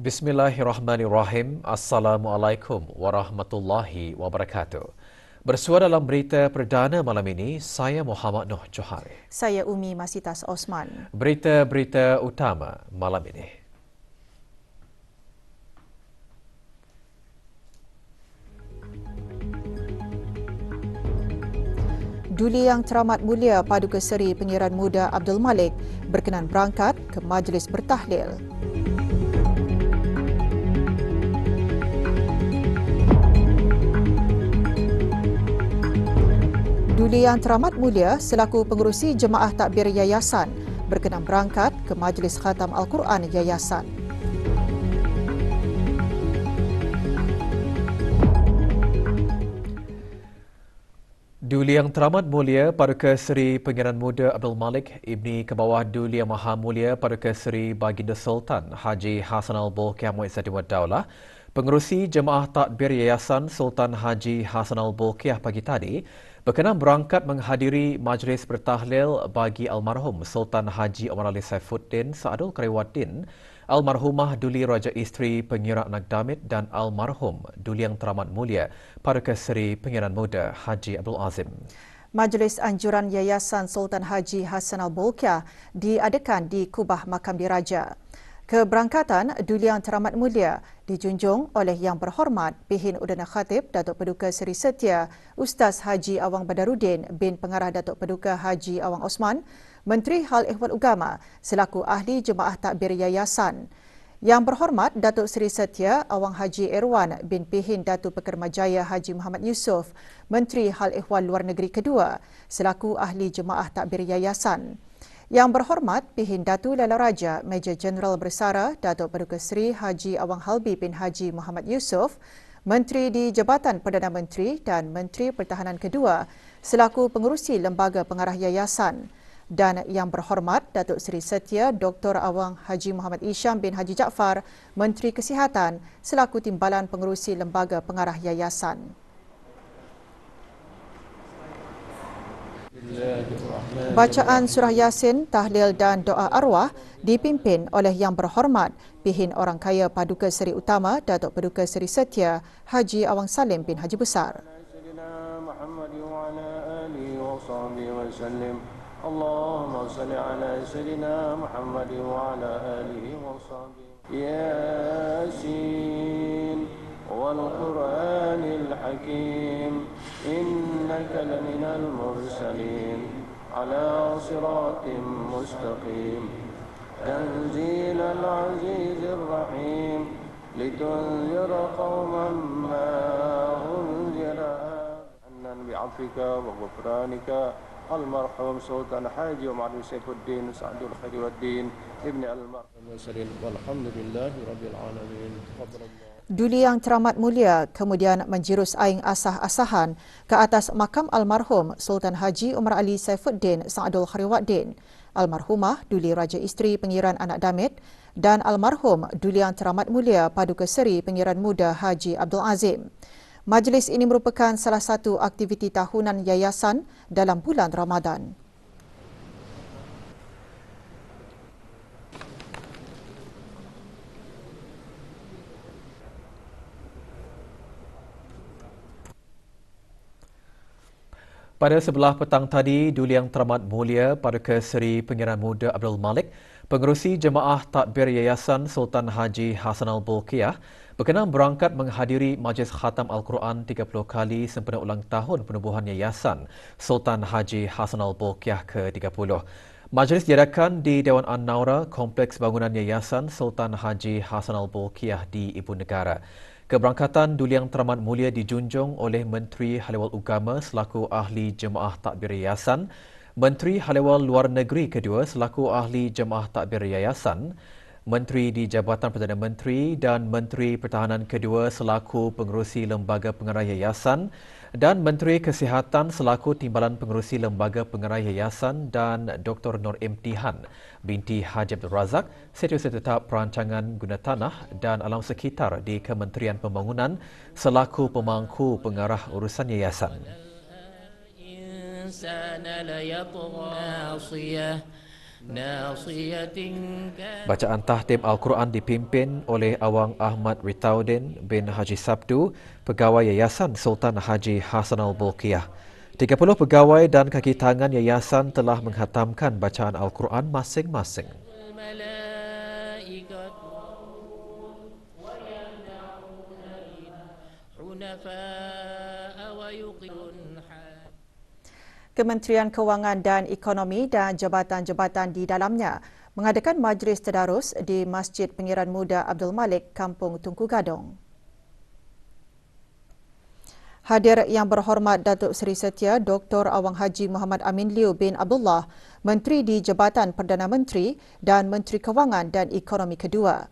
Bismillahirrahmanirrahim. Assalamualaikum warahmatullahi wabarakatuh. Bersua dalam berita perdana malam ini, saya Muhammad Noh Johari. Saya Umi Masitas Osman. Berita-berita utama malam ini. Duli Yang Teramat Mulia Paduka Seri Pengiran Muda Abdul Malik berkenan berangkat ke majlis bertahlil. Duli Yang Teramat Mulia selaku pengerusi Jemaah Takbir Yayasan berkenan berangkat ke majlis khatam Al-Quran Yayasan. Duli Yang Teramat Mulia Paduka Seri Pengiran Muda Abdul Malik Ibni Kebawah Duli Yang Maha Mulia Paduka Seri Baginda Sultan Haji Hassan Al-Bolkiah Muizzadin Wad Daulah, pengerusi Jemaah Takbir Yayasan Sultan Haji Hassan Al-Bolkiah pagi tadi berkenan berangkat menghadiri majlis bertahlil bagi almarhum Sultan Haji Omar Ali Saifuddin Saadul Karewaddin, almarhumah Duli Raja Isteri Pengira Anak Damit dan almarhum Duli Yang Teramat Mulia Paduka Seri Pengiran Muda Haji Abdul Azim. Majlis anjuran Yayasan Sultan Haji Hassan Al-Bolkiah diadakan di Kubah Makam Diraja. Keberangkatan Duli Yang Teramat Mulia dijunjung oleh Yang Berhormat Pihin Udana Khatib Datuk Paduka Seri Setia Ustaz Haji Awang Badarudin bin Pengarah Datuk Paduka Haji Awang Osman, Menteri Hal Ehwal Agama selaku Ahli Jemaah Takbir Yayasan. Yang Berhormat Datuk Seri Setia Awang Haji Irwan bin Pihin Datuk Pekermajaya Haji Muhammad Yusof, Menteri Hal Ehwal Luar Negeri kedua selaku Ahli Jemaah Takbir Yayasan. Yang Berhormat Pihin Datu Lala Raja Major Jeneral Bersara Datuk Paduka Seri Haji Awang Halbi bin Haji Muhammad Yusof, Menteri di Jabatan Perdana Menteri dan Menteri Pertahanan kedua selaku pengerusi Lembaga Pengarah Yayasan, dan Yang Berhormat Datuk Seri Setia Dr. Awang Haji Muhammad Isham bin Haji Jaafar, Menteri Kesihatan selaku Timbalan Pengerusi Lembaga Pengarah Yayasan. Bacaan surah Yasin, tahlil dan doa arwah dipimpin oleh Yang Berhormat Pihin Orang Kaya Paduka Seri Utama Datuk Paduka Seri Setia Haji Awang Salim bin Haji Besar. Allahumma salli ala Sayyidina Muhammad wa ala alihi wa sahbihi. Yasin wal Qur'anil Hakim innaka laminal mursalin ala siratim mustaqim tanzilal azizir rahim litunzira qauman ma unzira annan bi'afika wa ghufranika almarhum Sultan Haji Omar Ali Saifuddin Saadul Karewaddin Ibni Almarhum Muizzadin walhamdulillahi rabbil alamin. Duli Yang Teramat Mulia kemudian menjirus aing asah-asahan ke atas makam almarhum Sultan Haji Omar Ali Saifuddin Saadul Karewaddin, almarhumah Duli Raja Isteri Pengiran Anak Damit dan almarhum Duli Yang Teramat Mulia Paduka Seri Pengiran Muda Haji Abdul Azim. Majlis ini merupakan salah satu aktiviti tahunan yayasan dalam bulan Ramadan. Pada sebelah petang tadi, Duli Yang Teramat Mulia Paduka Seri Pengiran Muda Abdul Malik, pengerusi Jemaah Takbir Yayasan Sultan Haji Hassan Al-Bolkiah berkenan berangkat menghadiri Majlis Khatam Al-Quran 30 kali sempena ulang tahun penubuhan Yayasan Sultan Haji Hassan Al-Bolkiah ke-30. Majlis diadakan di Dewan An-Naura, Kompleks Bangunan Yayasan Sultan Haji Hassan Al-Bolkiah di Ibu Negara. Keberangkatan Duli Yang Teramat Mulia dijunjung oleh Menteri Hal Ehwal Agama selaku Ahli Jemaah Takbir Yayasan, Menteri Hal Ehwal Luar Negeri kedua selaku Ahli Jemaah Takbir Yayasan, Menteri di Jabatan Perdana Menteri dan Menteri Pertahanan kedua selaku pengerusi Lembaga Pengarah Yayasan, dan Menteri Kesihatan selaku Timbalan Pengerusi Lembaga Pengarah Yayasan, dan Dr. Nur Imtihan binti Haji Abdul Razak, Setiausaha Tetap Perancangan Guna Tanah dan Alam Sekitar di Kementerian Pembangunan selaku pemangku pengarah urusan yayasan. ناصية Bacaan tahtim Al-Quran dipimpin oleh Awang Ahmad Ritaudin bin Haji Sabtu, Pegawai Yayasan Sultan Haji Hassanal Bolkiah. 30 pegawai dan kaki tangan yayasan telah menghatamkan bacaan Al-Quran masing-masing. الملائكة حنفاء ويقيمون Kementerian Kewangan dan Ekonomi dan jabatan-jabatan di dalamnya mengadakan majlis tadarus di Masjid Pengiran Muda Abdul Malik, Kampung Tunku Gadong. Hadir yang berhormat Datuk Seri Setia Dr. Awang Haji Muhammad Amin Liu bin Abdullah, Menteri di Jabatan Perdana Menteri dan Menteri Kewangan dan Ekonomi kedua.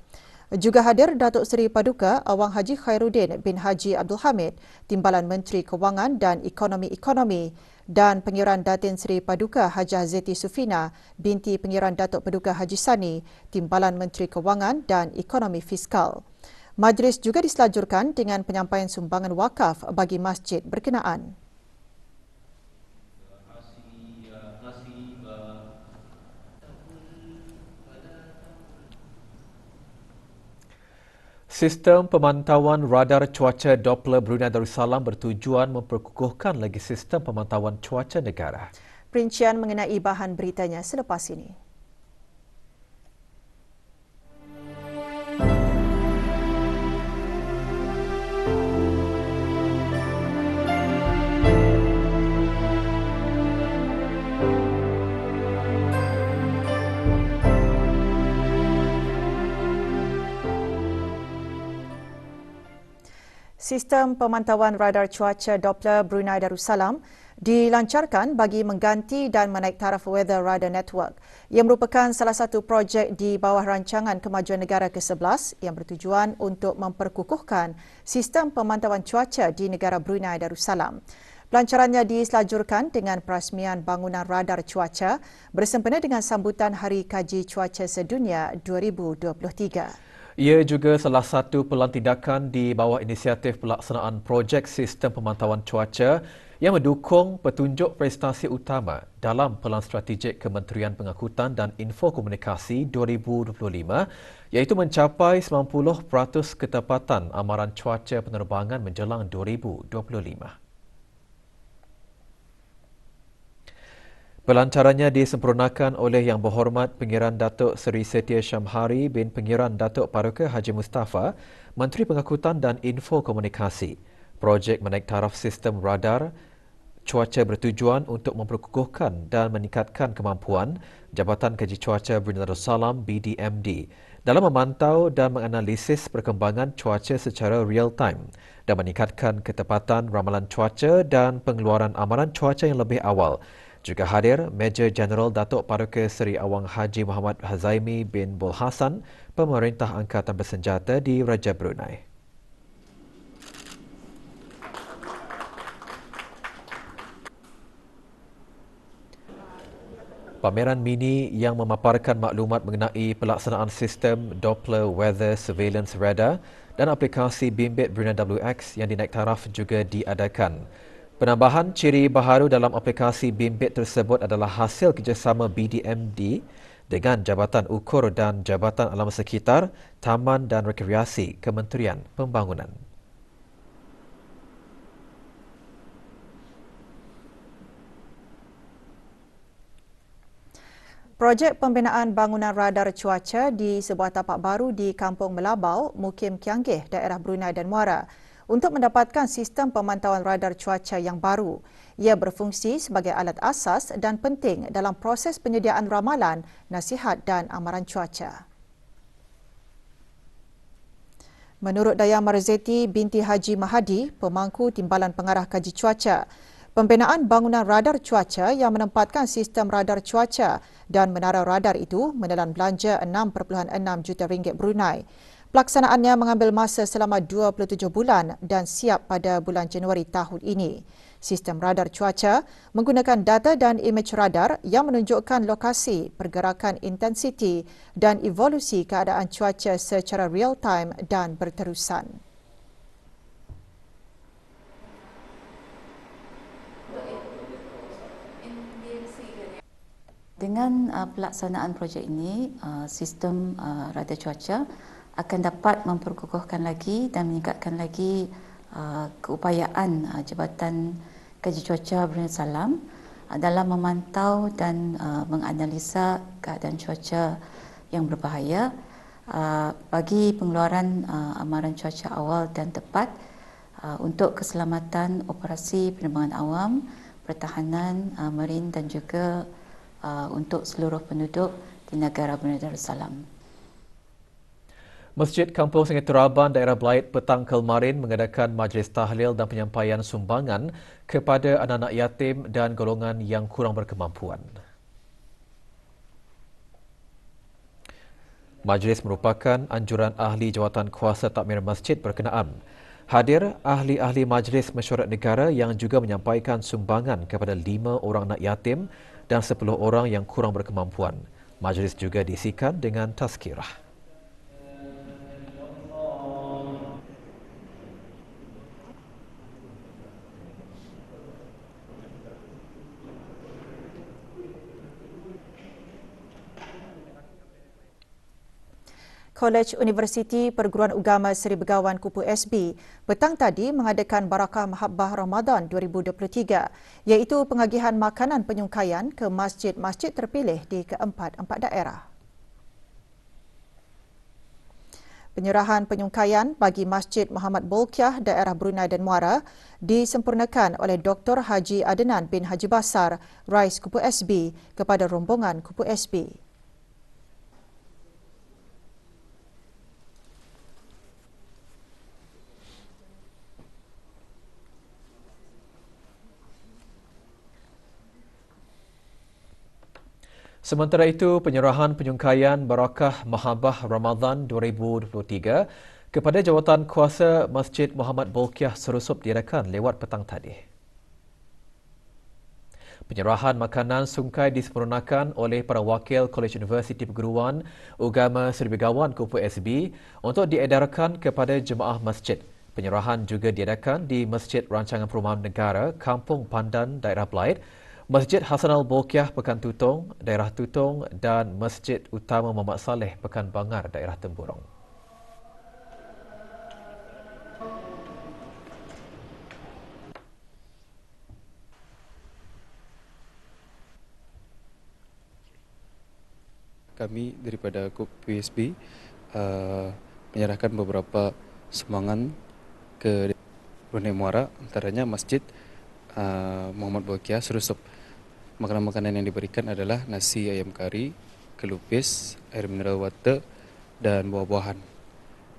Juga hadir Datuk Seri Paduka Awang Haji Khairuddin bin Haji Abdul Hamid, Timbalan Menteri Kewangan dan Ekonomi dan Pengiran Datin Seri Paduka Hajah Zeti Sufina binti Pengiran Datuk Paduka Haji Sani, Timbalan Menteri Kewangan dan Ekonomi Fiskal. Majlis juga diselajurkan dengan penyampaian sumbangan wakaf bagi masjid berkenaan. Sistem pemantauan radar cuaca Doppler Brunei Darussalam bertujuan memperkukuhkan lagi sistem pemantauan cuaca negara. Perincian mengenai bahan beritanya selepas ini. Sistem pemantauan radar cuaca Doppler Brunei Darussalam dilancarkan bagi mengganti dan menaik taraf Weather Radar Network. Ia merupakan salah satu projek di bawah Rancangan Kemajuan Negara ke-11 yang bertujuan untuk memperkukuhkan sistem pemantauan cuaca di negara Brunei Darussalam. Pelancarannya diselajurkan dengan perasmian bangunan radar cuaca bersempena dengan sambutan Hari Kaji Cuaca Sedunia 2023. Ia juga salah satu pelan tindakan di bawah inisiatif pelaksanaan projek sistem pemantauan cuaca yang mendukung petunjuk prestasi utama dalam Pelan Strategik Kementerian Pengangkutan dan Infokomunikasi 2025 iaitu mencapai 90% ketepatan amaran cuaca penerbangan menjelang 2025. Pelancarannya disempurnakan oleh Yang Berhormat Pengiran Datuk Seri Setia Syamhari bin Pengiran Datuk Paduka Haji Mustafa, Menteri Pengangkutan dan Infokomunikasi. Projek menaik taraf sistem radar cuaca bertujuan untuk memperkukuhkan dan meningkatkan kemampuan Jabatan Kaji Cuaca Brunei Darussalam BDMD dalam memantau dan menganalisis perkembangan cuaca secara real time dan meningkatkan ketepatan ramalan cuaca dan pengeluaran amaran cuaca yang lebih awal. Juga hadir Major Jeneral Datuk Paduka Seri Awang Haji Muhammad Hazaimi bin Bul Hassan, Pemerintah Angkatan Bersenjata di Raja Brunei. Pameran mini yang memaparkan maklumat mengenai pelaksanaan sistem Doppler Weather Surveillance Radar dan aplikasi bimbit Brunei WX yang dinaik taraf juga diadakan. Penambahan ciri baharu dalam aplikasi bimbit tersebut adalah hasil kerjasama BDMD dengan Jabatan Ukur dan Jabatan Alam Sekitar, Taman dan Rekreasi Kementerian Pembangunan. Projek pembinaan bangunan radar cuaca di sebuah tapak baru di Kampung Melabau, Mukim Kianggih, daerah Brunei dan Muara untuk mendapatkan sistem pemantauan radar cuaca yang baru. Ia berfungsi sebagai alat asas dan penting dalam proses penyediaan ramalan, nasihat dan amaran cuaca. Menurut Dayang Marzeti binti Haji Mahadi, pemangku Timbalan Pengarah Kaji Cuaca, pembinaan bangunan radar cuaca yang menempatkan sistem radar cuaca dan menara radar itu menelan belanja 6.6 juta ringgit Brunei. Pelaksanaannya mengambil masa selama 27 bulan dan siap pada bulan Januari tahun ini. Sistem radar cuaca menggunakan data dan imej radar yang menunjukkan lokasi, pergerakan intensiti dan evolusi keadaan cuaca secara real time dan berterusan. Dengan pelaksanaan projek ini, sistem radar cuaca akan dapat memperkukuhkan lagi dan meningkatkan lagi keupayaan Jabatan Kaji Cuaca Brunei Darussalam dalam memantau dan menganalisa keadaan cuaca yang berbahaya bagi pengeluaran amaran cuaca awal dan tepat untuk keselamatan operasi penerbangan awam, pertahanan, marin dan juga untuk seluruh penduduk di negara Brunei Darussalam. Masjid Kampung Sungai Teraban, daerah Belait petang kemarin mengadakan majlis tahlil dan penyampaian sumbangan kepada anak-anak yatim dan golongan yang kurang berkemampuan. Majlis merupakan anjuran ahli jawatan kuasa takmir masjid berkenaan. Hadir ahli-ahli majlis mesyuarat negara yang juga menyampaikan sumbangan kepada 5 orang anak yatim dan 10 orang yang kurang berkemampuan. Majlis juga diisikan dengan tazkirah. Kolej Universiti Perguruan Agama Seri Begawan Kupu SB petang tadi mengadakan Barakah Mahabbah Ramadan 2023 iaitu pengagihan makanan penyungkaian ke masjid-masjid terpilih di keempat-empat daerah. Penyerahan penyungkaian bagi Masjid Muhammad Bolkiah daerah Brunei dan Muara disempurnakan oleh Dr. Haji Adnan bin Haji Basar, Rais Kupu SB kepada rombongan Kupu SB. Sementara itu, penyerahan penyungkaian Barakah Mahabbah Ramadan 2023 kepada jawatan kuasa Masjid Muhammad Bolkiah Serusup diadakan lewat petang tadi. Penyerahan makanan sungkai disempurnakan oleh para wakil Kolej Universiti Perguruan Agama Seri Begawan Kupu SB untuk diedarkan kepada jemaah masjid. Penyerahan juga diadakan di Masjid Rancangan Perumahan Negara Kampung Pandan, daerah Belait, Masjid Hasanal Bolkiah Pekan Tutong, daerah Tutong dan Masjid Utama Muhammad Saleh Pekan Bangar, daerah Temburong. Kami daripada KUPSB menyerahkan beberapa sumbangan ke Brunei Muara, antaranya Masjid Muhammad Bolkiah Serusup. Makanan-makanan yang diberikan adalah nasi ayam kari, kelupis, air mineral water dan buah-buahan.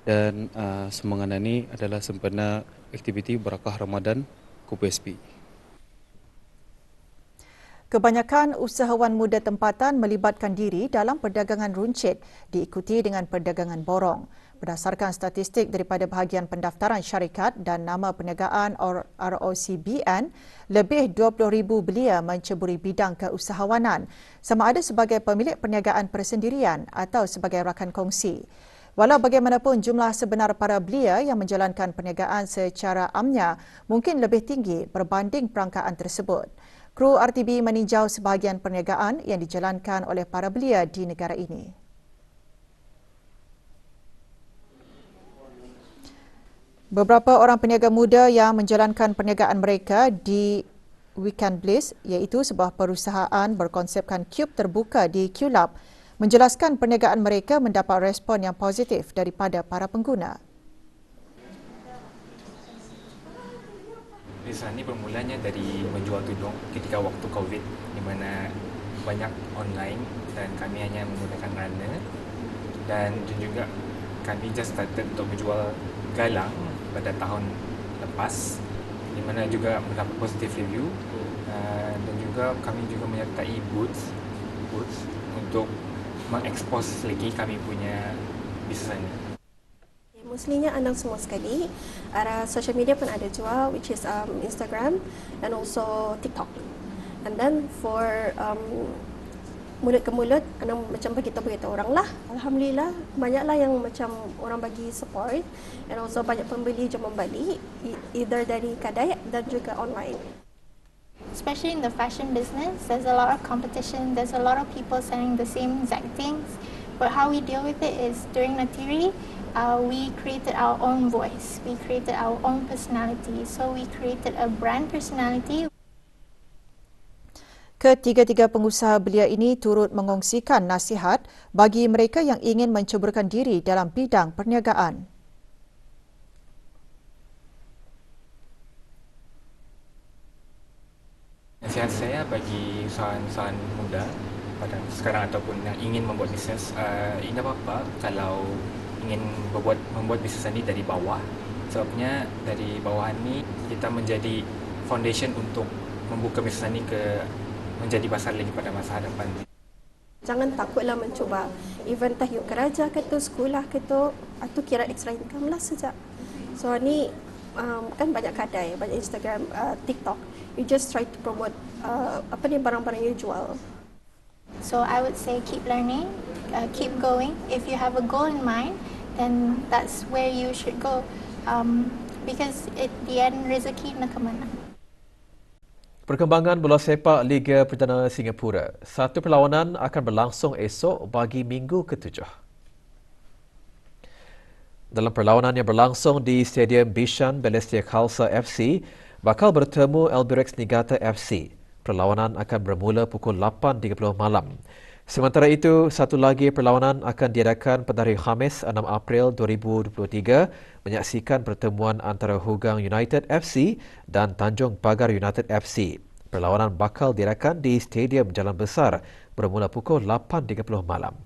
Dan sumbangan ini adalah sempena aktiviti Barakah Ramadan KUPSB. Kebanyakan usahawan muda tempatan melibatkan diri dalam perdagangan runcit diikuti dengan perdagangan borong. Berdasarkan statistik daripada bahagian pendaftaran syarikat dan nama perniagaan ROCBN, lebih 20,000 belia menceburi bidang keusahawanan, sama ada sebagai pemilik perniagaan persendirian atau sebagai rakan kongsi. Walau bagaimanapun, jumlah sebenar para belia yang menjalankan perniagaan secara amnya mungkin lebih tinggi berbanding perangkaan tersebut. Kru RTB meninjau sebahagian perniagaan yang dijalankan oleh para belia di negara ini. Beberapa orang peniaga muda yang menjalankan perniagaan mereka di Weekend Bliss, iaitu sebuah perusahaan berkonsepkan cube terbuka di QLab, menjelaskan perniagaan mereka mendapat respon yang positif daripada para pengguna. Bisnes ini bermulanya dari menjual tudung ketika waktu COVID, di mana banyak online dan kami hanya menggunakan runner, dan juga kami just started untuk menjual galang pada tahun lepas, di mana juga mendapat positif review, dan juga kami juga menyertai booths untuk mengekspos lagi kami punya bisnes ini. Mostlynya anda semua sekali, ada social media pun ada jual, which is Instagram and also TikTok. And then for mulut ke mulut, anda macam beritahu orang lah. Alhamdulillah, banyaklah yang macam orang bagi support, and also banyak pembeli jom membeli, either dari kedai dan juga online. especially in the fashion business, there's a lot of competition, there's a lot of people selling the same exact things, but how we deal with it is during Natiri, we created our own voice, we created our own personality, so we created a brand personality. Ketiga-tiga pengusaha belia ini turut mengongsikan nasihat bagi mereka yang ingin menceburkan diri dalam bidang perniagaan. Nasihat saya bagi usahawan-usahawan muda pada sekarang ataupun yang ingin membuat bisnes, tidak apa-apa kalau ingin membuat bisnes ini dari bawah. Sebabnya dari bawah ini kita menjadi foundation untuk membuka bisnes ini menjadi besar lagi pada masa hadapan. Jangan takutlah mencuba. Even entah you kerja ke tu, sekolah ke tu, atau kira extra income lah sejak. So ni kan banyak kedai, banyak Instagram, TikTok. You just try to promote barang-barang you jual. So I would say keep learning, keep going. If you have a goal in mind, then that's where you should go. Because at the end, rezeki nak ke mana? Perkembangan bola sepak Liga Perdana Singapura. Satu perlawanan akan berlangsung esok bagi minggu ke-7. Dalam perlawanan yang berlangsung di Stadium Bishan Balestier Khalsa FC, bakal bertemu Albirex Niigata FC. Perlawanan akan bermula pukul 8.30 malam. Sementara itu, satu lagi perlawanan akan diadakan pada hari Khamis 6 April 2023 menyaksikan pertemuan antara Hougang United FC dan Tanjung Pagar United FC. Perlawanan bakal diadakan di Stadium Jalan Besar bermula pukul 8.30 malam.